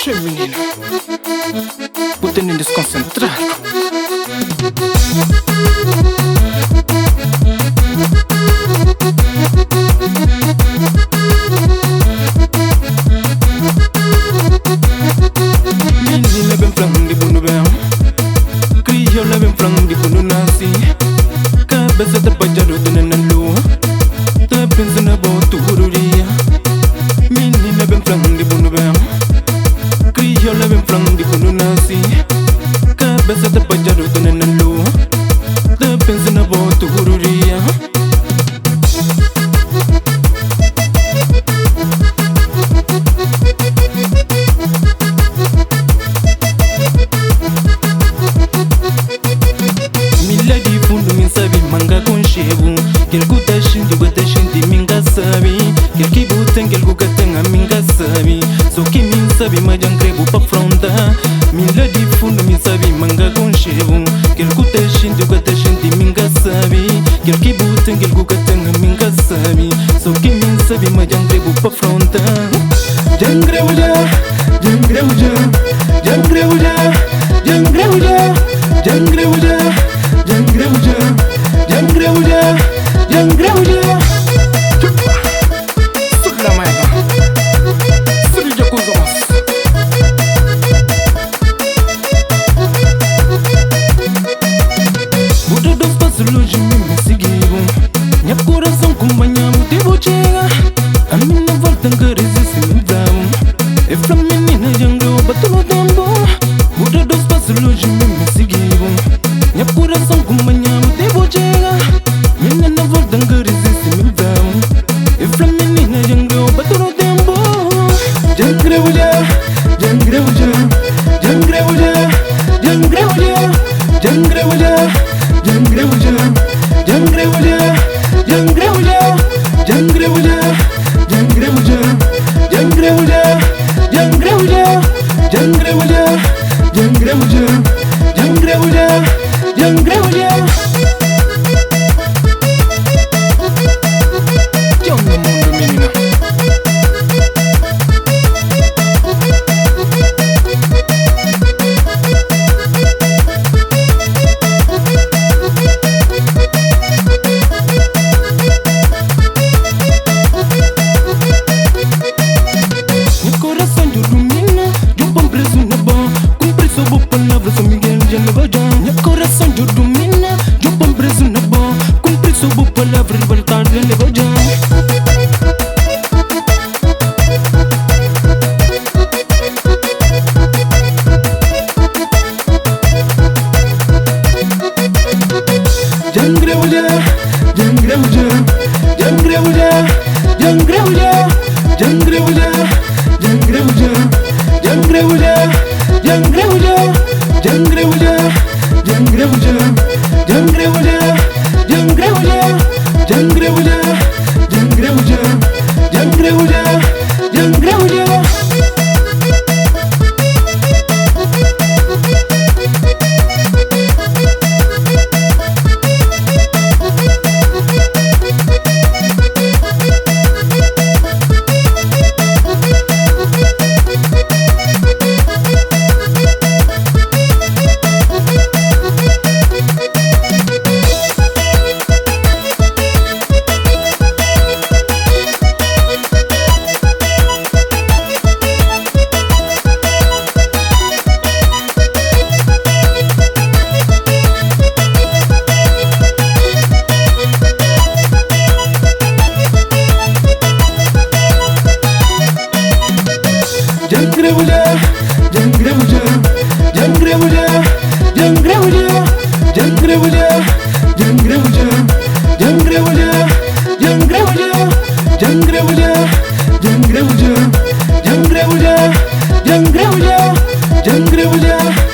Che menino, botando desconcentrado. Menina bem flan de bunu bem, crioula bem flan de bunu nasi. Cabeça da pajado de nanalo, tá pensando na botururia. Menina bem flan de bunu bem, crioula bem flan de bunu nasi. Cabeça da pajado de nanalo, tá pensando na botururia. Quelqu'un t'achète, tu vas t'acheter, minga sabi. Quelqu'un boutin, quelqu'un gatin, minga sabi. So qui min sabi, ma jangre bu pa fronta. Min la di fund, min sabi, manga conchevu. Quelqu'un t'achète, tu vas t'acheter, minga sabi. Quelqu'un boutin, quelqu'un gatin, minga sabi. So qui min sabi, ma jangre bu pa fronta. Jangre uja, jangre uja, jangre uja, jangre uja, jangre uja, jangre uja, jangre uja. Jangre uja, sulla maiga, sulla kuzamas. Budo dos pasulu jimi mesigibu, nya coração com banha motivo chega. A minha volta que resiste me dão. E from menina jangre batulo tempo. Budo dos pasulu jimi mesigibu, nya coração com banha motivo chega. Minha na volta que resiste me dão. E from menina jangre batulo tempo. Jangre uja, jangre uja, jangre uja, jangre uja, jangre uja, jangre uja, jangre uja, jangre uja, jangre uja, jangre uja, jangre uja, jangre uja, jangre uja, jangre uja, jangre uja, jangre uja. Minha coração de domina, de bom preso na bom. Cumprir sua boa palavra e voltar de levar já. Jangre uja, jangre uja, jangre uja, jangre uja, jangre uja, jangre uja, jangre uja, jangre uja, jangre uja, jangre uja, jangre uja, jangre uja, jangre uja, jangre uja, jangre uja, jangre uja. Jangre uja, jangre uja, jangre uja, jangre uja, jangre uja, jangre uja, jangre uja, jangre uja, jangre uja, jangre uja, jangre uja, jangre uja, jangre uja.